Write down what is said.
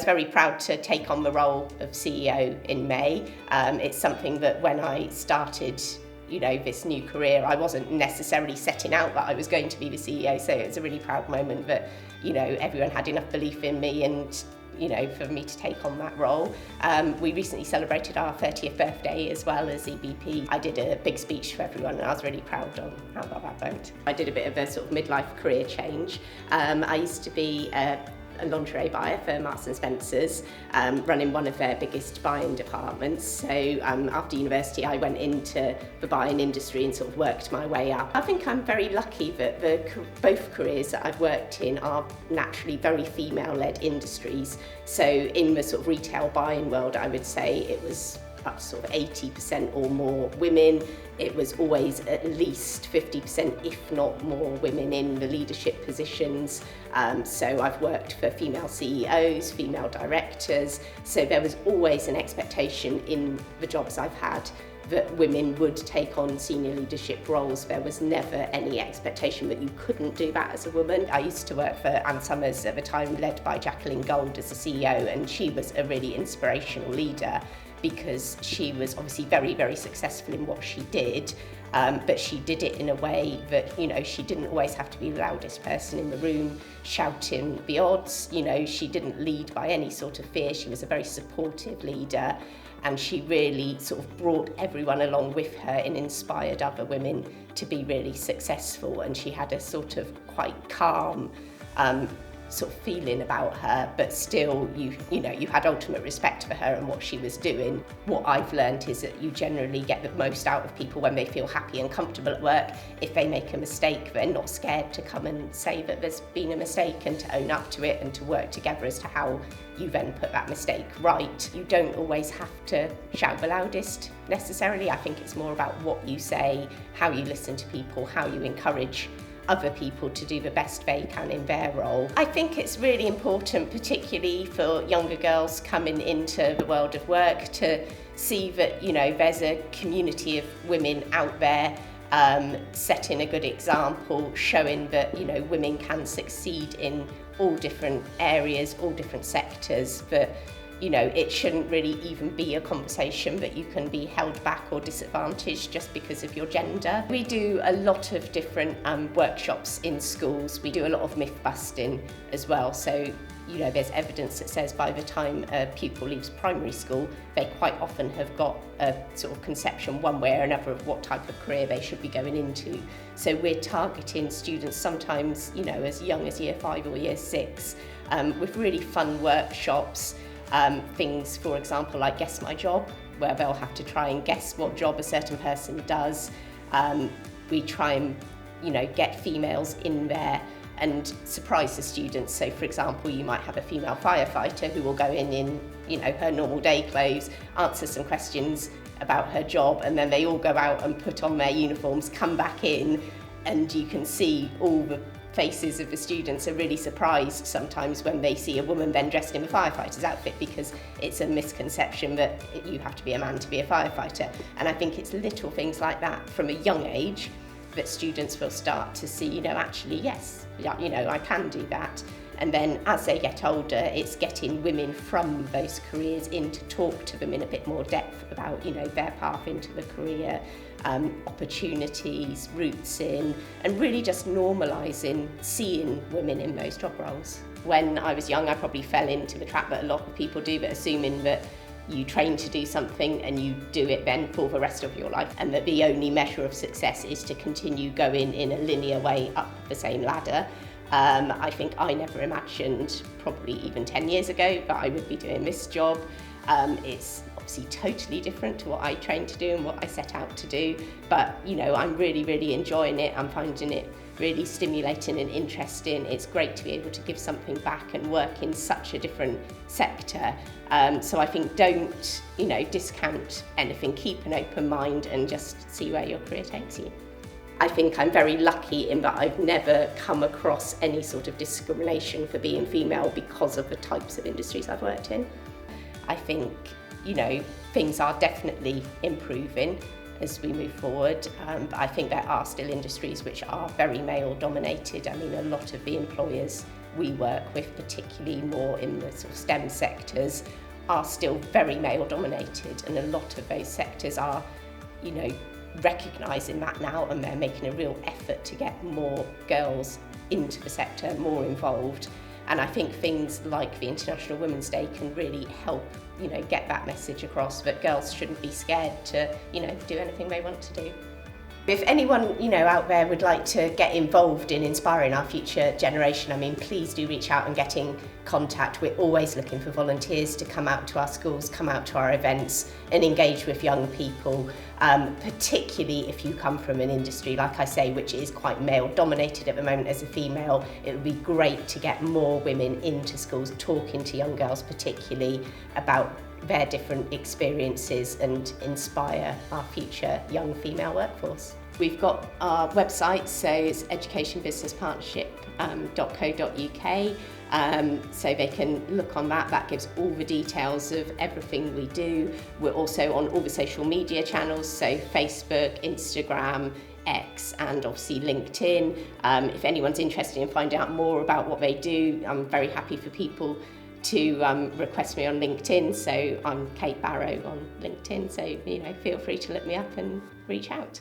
was very proud to take on the role of CEO in May. It's something that when I started this new career, I wasn't necessarily setting out that I was going to be the CEO, so it's a really proud moment that everyone had enough belief in me and for me to take on that role. We recently celebrated our 30th birthday as well as EBP. I did a big speech for everyone and I was really proud on how that went. I did a bit of a sort of midlife career change. I used to be a lingerie buyer for Marks and Spencer's, running one of their biggest buying departments. So after university I went into the buying industry and sort of worked my way up. I think I'm very lucky that both careers that I've worked in are naturally very female-led industries. So in the sort of retail buying world, I would say it was up to sort of 80% or more women. It was always at least 50%, if not more, women in the leadership positions. So I've worked for female CEOs, female directors, so there was always an expectation in the jobs I've had that women would take on senior leadership roles. There was never any expectation that you couldn't do that as a woman. I used to work for Ann Summers at the time, led by Jacqueline Gold as the CEO, and she was a really inspirational leader because she was obviously very, very successful in what she did, but she did it in a way that, she didn't always have to be the loudest person in the room shouting the odds. She didn't lead by any sort of fear. She was a very supportive leader, and she really sort of brought everyone along with her and inspired other women to be really successful. And she had a sort of quite calm sort of feeling about her, but still you had ultimate respect for her and what she was doing. What I've learned is that you generally get the most out of people when they feel happy and comfortable at work. If they make a mistake, they're not scared to come and say that there's been a mistake and to own up to it and to work together as to how you then put that mistake right. You don't always have to shout the loudest necessarily. I think it's more about what you say, how you listen to people, how you encourage other people to do the best they can in their role. I think it's really important, particularly for younger girls coming into the world of work, to see that there's a community of women out there setting a good example, showing that women can succeed in all different areas, all different sectors, that it shouldn't really even be a conversation that you can be held back or disadvantaged just because of your gender. We do a lot of different workshops in schools. We do a lot of myth busting as well. So, there's evidence that says by the time a pupil leaves primary school, they quite often have got a sort of conception one way or another of what type of career they should be going into. So we're targeting students sometimes, as young as year 5 or year 6, with really fun workshops. Things, for example, like Guess My Job, where they'll have to try and guess what job a certain person does. We try and, get females in there and surprise the students. So, for example, you might have a female firefighter who will go in her normal day clothes, answer some questions about her job, and then they all go out and put on their uniforms, come back in, and you can see all the faces of the students are really surprised sometimes when they see a woman then dressed in a firefighter's outfit, because it's a misconception that you have to be a man to be a firefighter. And I think it's little things like that from a young age that students will start to see, actually, yes, I can do that. And then as they get older, it's getting women from those careers in to talk to them in a bit more depth about, their path into the career, opportunities, routes in, and really just normalising seeing women in those job roles. When I was young, I probably fell into the trap that a lot of people do, but assuming that you train to do something and you do it then for the rest of your life, and that the only measure of success is to continue going in a linear way up the same ladder. I think I never imagined, probably even 10 years ago, that I would be doing this job. It's obviously totally different to what I trained to do and what I set out to do, but I'm really, really enjoying it. I'm finding it really stimulating and interesting. It's great to be able to give something back and work in such a different sector. So I think don't discount anything, keep an open mind and just see where your career takes you. I think I'm very lucky in that I've never come across any sort of discrimination for being female because of the types of industries I've worked in. I think, things are definitely improving as we move forward, but I think there are still industries which are very male dominated. I mean, a lot of the employers we work with, particularly more in the sort of STEM sectors, are still very male dominated, and a lot of those sectors are, you know, recognising that now, and they're making a real effort to get more girls into the sector, more involved. And I think things like the International Women's Day can really help, you know, get that message across that girls shouldn't be scared to, you know, do anything they want to do. If anyone, you know, out there would like to get involved in inspiring our future generation, I mean, please do reach out and get in contact. We're always looking for volunteers to come out to our schools, come out to our events and engage with young people, particularly if you come from an industry, like I say, which is quite male dominated at the moment. As a female, it would be great to get more women into schools, talking to young girls particularly about their different experiences and inspire our future young female workforce. We've got our website, so it's educationbusinesspartnership.co.uk, so they can look on that. That gives all the details of everything we do. We're also on all the social media channels, so Facebook, Instagram, X, and obviously LinkedIn. If anyone's interested in finding out more about what they do, I'm very happy for people to request me on LinkedIn, so I'm Kate Barrow on LinkedIn, so, you know, feel free to look me up and reach out.